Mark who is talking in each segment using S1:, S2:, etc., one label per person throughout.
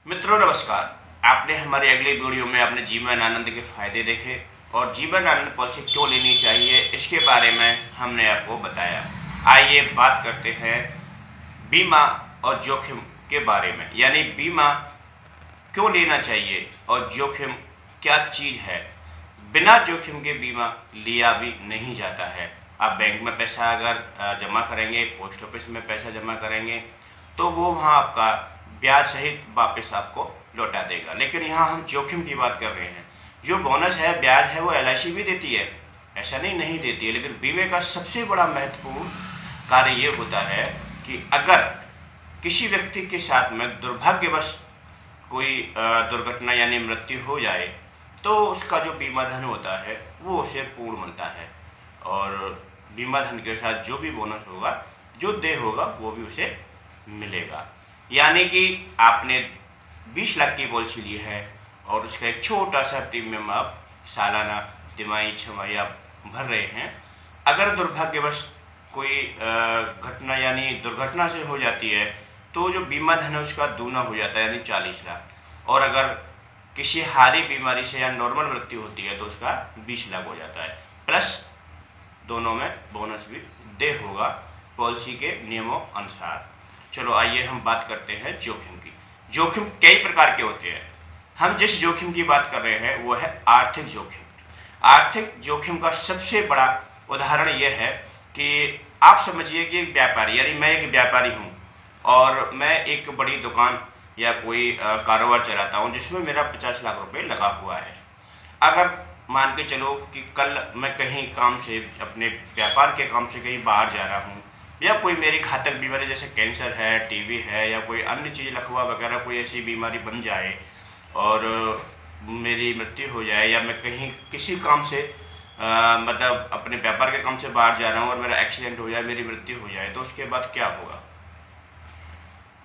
S1: मित्रों नमस्कार। आपने हमारी अगली वीडियो में अपने जीवन आनंद के फायदे देखे और जीवन आनंद पॉलिसी क्यों लेनी चाहिए इसके बारे में हमने आपको बताया। आइए बात करते हैं बीमा और जोखिम के बारे में, यानी बीमा क्यों लेना चाहिए और जोखिम क्या चीज़ है। बिना जोखिम के बीमा लिया भी नहीं जाता है। आप बैंक में पैसा अगर जमा करेंगे, पोस्ट ऑफिस में पैसा जमा करेंगे तो वो वहाँ आपका ब्याज सहित वापस आपको लौटा देगा, लेकिन यहाँ हम जोखिम की बात कर रहे हैं। जो बोनस है, ब्याज है, वो एलआईसी भी देती है, ऐसा नहीं देती है, लेकिन बीमे का सबसे बड़ा महत्वपूर्ण कार्य ये होता है कि अगर किसी व्यक्ति के साथ में दुर्भाग्यवश कोई दुर्घटना यानी मृत्यु हो जाए तो उसका जो बीमा धन होता है वो उसे पूर्ण मिलता है और बीमा धन के साथ जो भी बोनस होगा, जो देय होगा, वो भी उसे मिलेगा। यानी कि आपने 20 लाख की पॉलिसी ली है और उसका एक छोटा सा प्रीमियम आप सालाना, तिमाही, छमाही आप भर रहे हैं। अगर दुर्भाग्यवश कोई घटना यानी दुर्घटना से हो जाती है तो जो बीमा धन है उसका दूना हो जाता है, यानी 40 लाख। और अगर किसी हारी बीमारी से या नॉर्मल मृत्यु होती है तो उसका 20 लाख हो जाता है, प्लस दोनों में बोनस भी देय होगा पॉलिसी के नियमों अनुसार। चलो आइए हम बात करते हैं जोखिम की। जोखिम कई प्रकार के होते हैं। हम जिस जोखिम की बात कर रहे हैं वो है आर्थिक जोखिम। आर्थिक जोखिम का सबसे बड़ा उदाहरण यह है कि आप समझिए कि एक व्यापारी, यानी मैं एक व्यापारी हूँ और मैं एक बड़ी दुकान या कोई कारोबार चलाता हूँ जिसमें मेरा 50 लाख रुपए लगा हुआ है। अगर मान के चलो कि कल मैं कहीं काम से, अपने व्यापार के काम से कहीं बाहर जा रहा हूँ या कोई मेरी घातक बीमारी जैसे कैंसर है, टीबी है या कोई अन्य चीज़, लकवा वगैरह कोई ऐसी बीमारी बन जाए और मेरी मृत्यु हो जाए, या मैं कहीं किसी काम से मतलब अपने व्यापार के काम से बाहर जा रहा हूँ और मेरा एक्सीडेंट हो जाए, मेरी मृत्यु हो जाए, तो उसके बाद क्या होगा।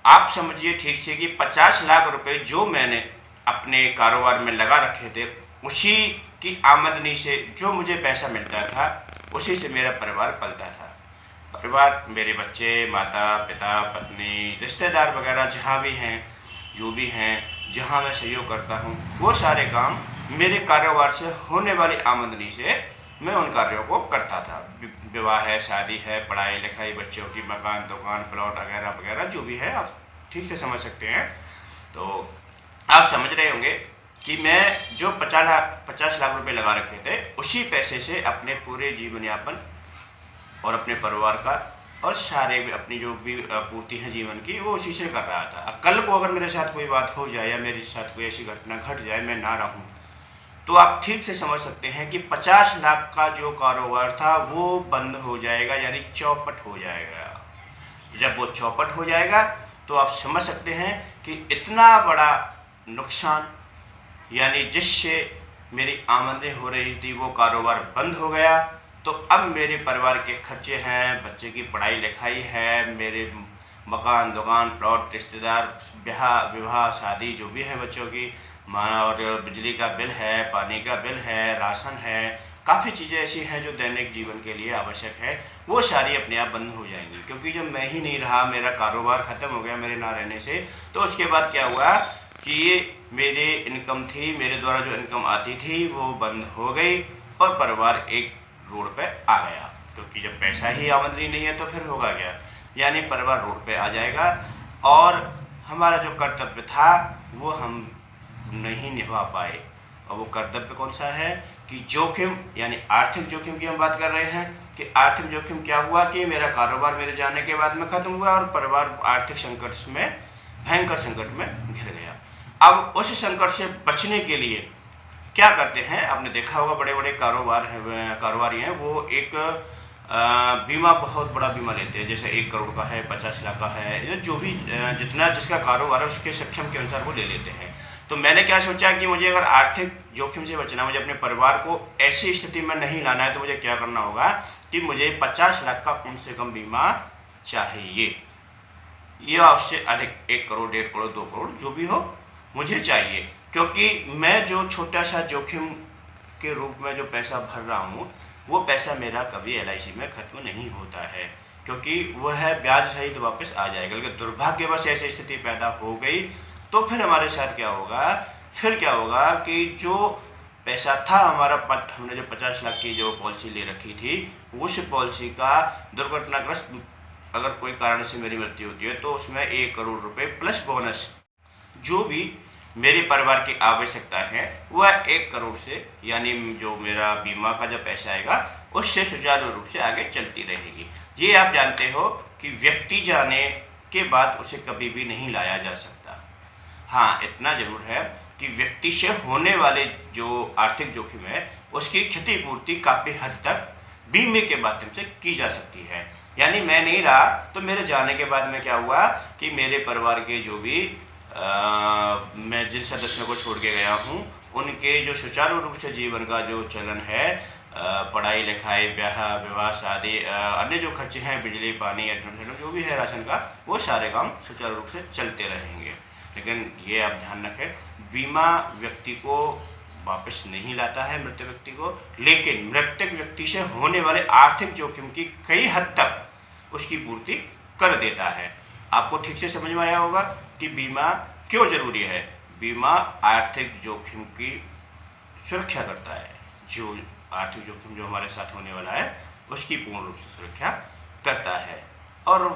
S1: आप समझिए ठीक से कि 50 लाख रुपए जो मैंने अपने कारोबार में लगा रखे थे, उसी की आमदनी से जो मुझे पैसा मिलता था उसी से मेरा परिवार पलता था। परिवार, मेरे बच्चे, माता पिता, पत्नी, रिश्तेदार वगैरह जहाँ भी हैं, जो भी हैं, जहाँ मैं सहयोग करता हूँ, वो सारे काम मेरे कारोबार से होने वाली आमदनी से मैं उन कार्यों को करता था। विवाह है, शादी है, पढ़ाई लिखाई, बच्चों की, मकान, दुकान, प्लॉट वगैरह वगैरह जो भी है, आप ठीक से समझ सकते हैं। तो आप समझ रहे होंगे कि मैं जो 50 लाख रुपए लगा रखे थे उसी पैसे से अपने पूरे जीवन यापन और अपने परिवार का और सारे अपनी जो भी पूर्ति है जीवन की, वो उसी से कर रहा था। कल को अगर मेरे साथ कोई बात हो जाए या मेरे साथ कोई ऐसी घटना घट जाए, मैं ना रहूं, तो आप ठीक से समझ सकते हैं कि 50 लाख का जो कारोबार था वो बंद हो जाएगा, यानी चौपट हो जाएगा। जब वो चौपट हो जाएगा तो आप समझ सकते हैं कि इतना बड़ा नुकसान, यानी जिससे मेरी आमदनी हो रही थी वो कारोबार बंद हो गया, तो अब मेरे परिवार के खर्चे हैं, बच्चे की पढ़ाई लिखाई है, मेरे मकान, दुकान, प्लॉट, रिश्तेदार, ब्याह विवाह, शादी जो भी है बच्चों की, और बिजली का बिल है, पानी का बिल है, राशन है, काफ़ी चीज़ें ऐसी हैं जो दैनिक जीवन के लिए आवश्यक है, वो सारी अपने आप बंद हो जाएंगी। क्योंकि जब मैं ही नहीं रहा, मेरा कारोबार ख़त्म हो गया मेरे ना रहने से, तो उसके बाद क्या हुआ कि ये मेरे इनकम थी, मेरे द्वारा जो इनकम आती थी वो बंद हो गई और परिवार एक रोड पे आ गया। क्योंकि जब पैसा ही आमदनी नहीं है तो फिर होगा क्या, यानी परिवार रोड पे आ जाएगा और हमारा जो कर्तव्य था वो हम नहीं निभा पाए। और वो कर्तव्य कौन सा है कि जोखिम, यानी आर्थिक जोखिम की हम बात कर रहे हैं कि आर्थिक जोखिम क्या हुआ कि मेरा कारोबार मेरे जाने के बाद में ख़त्म हुआ और परिवार आर्थिक संकट में, भयंकर संकट में घिर गया। अब उस संकट से बचने के लिए क्या करते हैं, आपने देखा होगा बड़े बड़े कारोबारी हैं, वो एक बीमा, बहुत बड़ा बीमा लेते हैं, जैसे 1 करोड़ का है, 50 लाख का है, जो भी जितना जिसका कारोबार है उसके सक्षम के अनुसार वो ले लेते हैं। तो मैंने क्या सोचा कि मुझे अगर आर्थिक जोखिम से बचना, मुझे अपने परिवार को ऐसी स्थिति में नहीं लाना है, तो मुझे क्या करना होगा कि मुझे 50 लाख का कम से कम बीमा चाहिए। ये आपसे अधिक 1 करोड़, 1.5 करोड़, 2 करोड़ जो भी हो मुझे चाहिए, क्योंकि मैं जो छोटा सा जोखिम के रूप में जो पैसा भर रहा हूँ वो पैसा मेरा कभी एलआईसी में ख़त्म नहीं होता है, क्योंकि वह है ब्याज सहित वापस आ जाएगा। लेकिन दुर्भाग्यवश ऐसी स्थिति पैदा हो गई तो फिर हमारे साथ क्या होगा, फिर क्या होगा कि जो पैसा था हमारा, हमने जो 50 लाख की जो पॉलिसी ले रखी थी, उस पॉलिसी का दुर्घटनाग्रस्त अगर कोई कारण से मेरी मृत्यु होती है तो उसमें 1 करोड़ रुपए प्लस बोनस जो भी मेरे परिवार की आवश्यकता है वह 1 करोड़ से, यानी जो मेरा बीमा का जो पैसा आएगा उससे सुचारू रूप से आगे चलती रहेगी। ये आप जानते हो कि व्यक्ति जाने के बाद उसे कभी भी नहीं लाया जा सकता। हाँ, इतना जरूर है कि व्यक्ति से होने वाले जो आर्थिक जोखिम है उसकी क्षतिपूर्ति काफ़ी हद तक बीमे के माध्यम से की जा सकती है। यानी मैं नहीं रहा तो मेरे जाने के बाद में क्या हुआ कि मेरे परिवार के जो भी मैं जिन सदस्यों को छोड़ के गया हूँ उनके जो सुचारू रूप से जीवन का जो चलन है, पढ़ाई लिखाई, ब्याह विवाह शादी, अन्य जो खर्चे हैं, बिजली पानी एडमिशन जो भी है राशन का, वो सारे काम सुचारू रूप से चलते रहेंगे। लेकिन ये आप ध्यान रखें, बीमा व्यक्ति को वापस नहीं लाता है मृत व्यक्ति को, लेकिन मृतक व्यक्ति से होने वाले आर्थिक जोखिम की कई हद तक उसकी पूर्ति कर देता है। आपको ठीक से समझ में आया होगा कि बीमा क्यों जरूरी है। बीमा आर्थिक जोखिम की सुरक्षा करता है, जो आर्थिक जोखिम जो हमारे साथ होने वाला है उसकी पूर्ण रूप से सुरक्षा करता है। और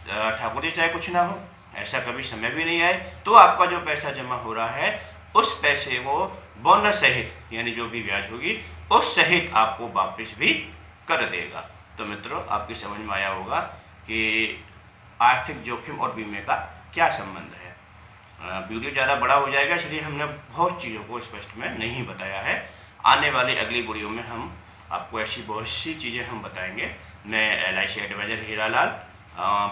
S1: ठाकुर जी चाहे कुछ ना हो, ऐसा कभी समय भी नहीं आए तो आपका जो पैसा जमा हो रहा है उस पैसे को बोनस सहित, यानी जो भी ब्याज होगी उस सहित आपको वापस भी कर देगा। तो मित्रों, आपकी समझ में आया होगा कि आर्थिक जोखिम और बीमे का क्या संबंध है। वीडियो ज़्यादा बड़ा हो जाएगा इसलिए हमने बहुत चीज़ों को स्पष्ट में नहीं बताया है। आने वाली अगली वीडियो में हम आपको ऐसी बहुत सी चीज़ें हम बताएंगे। मैं LIC एडवाइज़र हीरालाल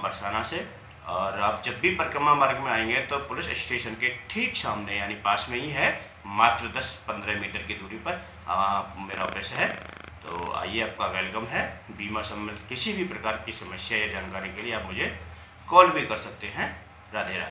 S1: बरसाना से, और आप जब भी परिक्रमा मार्ग में आएंगे तो पुलिस स्टेशन के ठीक सामने, यानी पास में ही है, मात्र 10-15 मीटर की दूरी पर मेरा ऑफिस है। तो आइए, आपका वेलकम है। बीमा संबंधित किसी भी प्रकार की समस्या या जानकारी के लिए आप मुझे कॉल भी कर सकते हैं। राधे राधे।